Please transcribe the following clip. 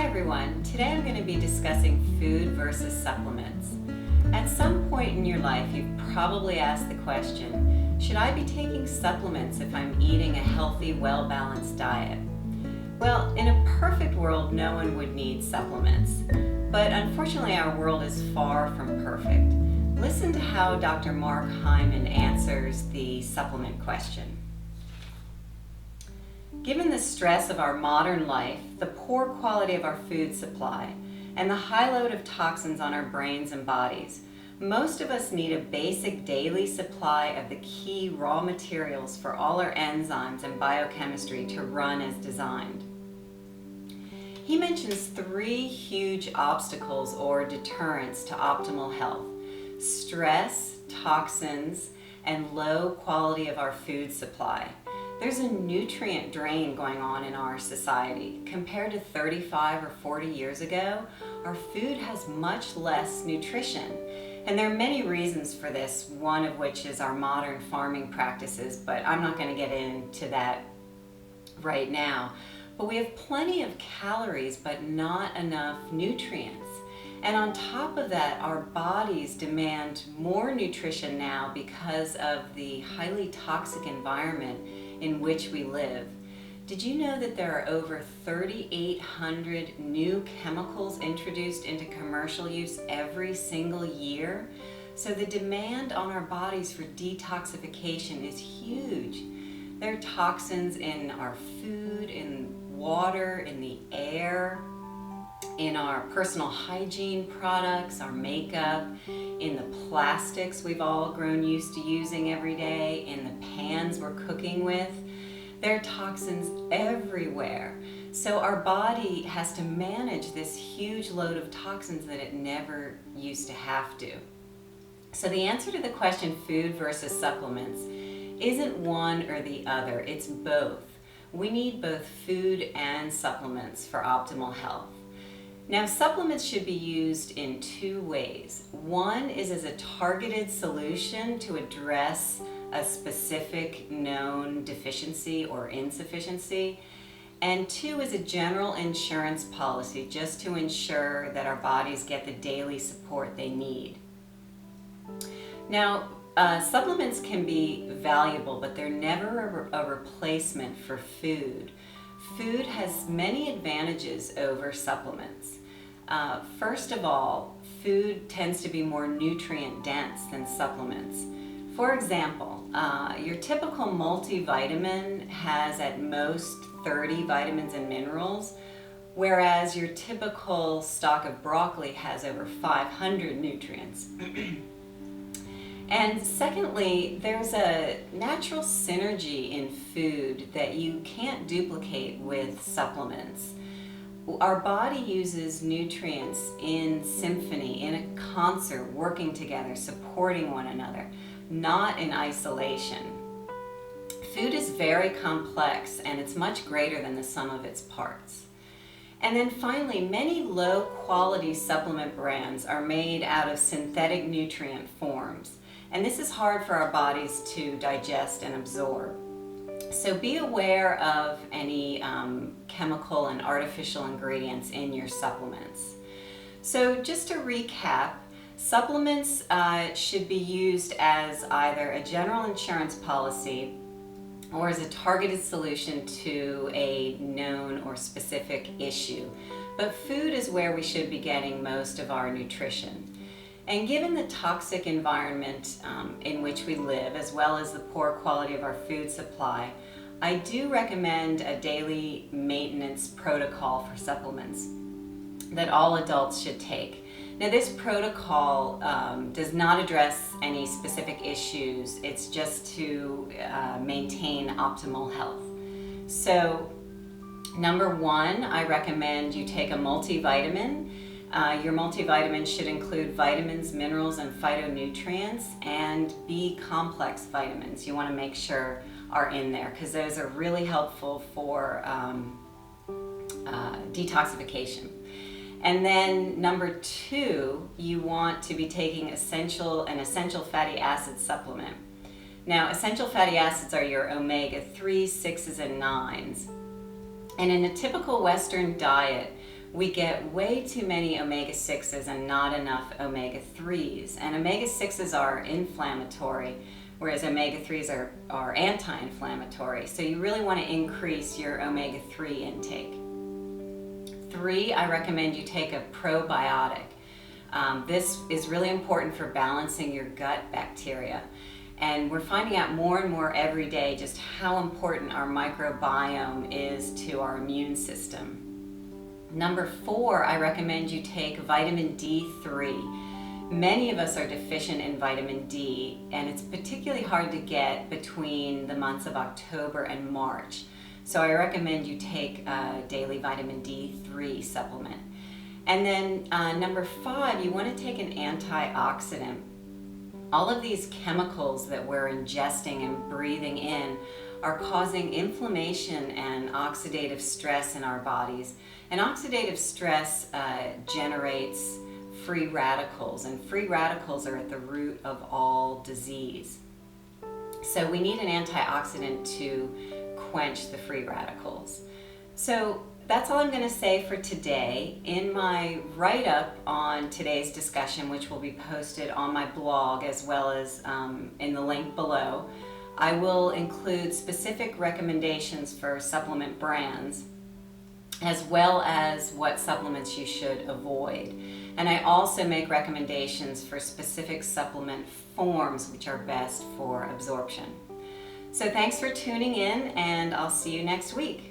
everyone. Today I'm going to be discussing food versus supplements. At some point in your life, you've probably asked the question, should I be taking supplements if I'm eating a healthy, well-balanced diet? Well, in a perfect world, no one would need supplements. But unfortunately, our world is far from perfect. Listen to how Dr. Mark Hyman answers the supplement question. Given the stress of our modern life, the poor quality of our food supply, and the high load of toxins on our brains and bodies, most of us need a basic daily supply of the key raw materials for all our enzymes and biochemistry to run as designed. He mentions three huge obstacles or deterrents to optimal health: stress, toxins, and low quality of our food supply. There's a nutrient drain going on in our society. Compared to 35 or 40 years ago, our food has much less nutrition. And there are many reasons for this, one of which is our modern farming practices, but I'm not going to get into that right now. But we have plenty of calories, but not enough nutrients. And on top of that, our bodies demand more nutrition now because of the highly toxic environment in which we live. Did you know that there are over 3,800 new chemicals introduced into commercial use every single year? So the demand on our bodies for detoxification is huge. There are toxins in our food, in water, in the air, in our personal hygiene products, our makeup, in the plastics we've all grown used to using every day, in the pans we're cooking with. There are toxins everywhere. So our body has to manage this huge load of toxins that it never used to have to. So the answer to the question, food versus supplements, isn't one or the other, it's both. We need both food and supplements for optimal health. Now, supplements should be used in two ways. One is as a targeted solution to address a specific known deficiency or insufficiency, and two is a general insurance policy just to ensure that our bodies get the daily support they need. Now, supplements can be valuable, but they're never a replacement for food. Food has many advantages over supplements. First of all, food tends to be more nutrient dense than supplements. For example, your typical multivitamin has at most 30 vitamins and minerals, whereas your typical stalk of broccoli has over 500 nutrients. And secondly, there's a natural synergy in food that you can't duplicate with supplements. Our body uses nutrients in symphony, in a concert, working together, supporting one another, not in isolation. Food is very complex and it's much greater than the sum of its parts. And then finally, many low-quality supplement brands are made out of synthetic nutrient forms. And this is hard for our bodies to digest and absorb. So be aware of any chemical and artificial ingredients in your supplements. So just to recap, supplements should be used as either a general insurance policy or as a targeted solution to a known or specific issue. But food is where we should be getting most of our nutrition. And given the toxic environment in which we live, as well as the poor quality of our food supply, I do recommend a daily maintenance protocol for supplements that all adults should take. Now, this protocol does not address any specific issues. It's just to maintain optimal health. So, number one, I recommend you take a multivitamin. Your multivitamin should include vitamins, minerals, and phytonutrients, and B complex vitamins you want to make sure are in there because those are really helpful for detoxification. And then number two, you want to be taking an essential fatty acid supplement. Now, essential fatty acids are your omega-3, 6s, and 9s. And in a typical Western diet, we get way too many omega-6s and not enough omega-3s. And omega-6s are inflammatory, whereas omega-3s are anti-inflammatory. So you really want to increase your omega-3 intake. 3, I recommend you take a probiotic. This is really important for balancing your gut bacteria. And we're finding out more and more every day just how important our microbiome is to our immune system. Number 4, I recommend you take vitamin D3. Many of us are deficient in vitamin D, and it's particularly hard to get between the months of October and March. So I recommend you take a daily vitamin D3 supplement. And then number 5, you want to take an antioxidant. All of these chemicals that we're ingesting and breathing in are causing inflammation and oxidative stress in our bodies. And oxidative stress generates free radicals, and free radicals are at the root of all disease. So we need an antioxidant to quench the free radicals. So that's all I'm going to say for today. In my write-up on today's discussion, which will be posted on my blog as well as in the link below, I will include specific recommendations for supplement brands, as well as what supplements you should avoid. And I also make recommendations for specific supplement forms which are best for absorption. So thanks for tuning in, and I'll see you next week.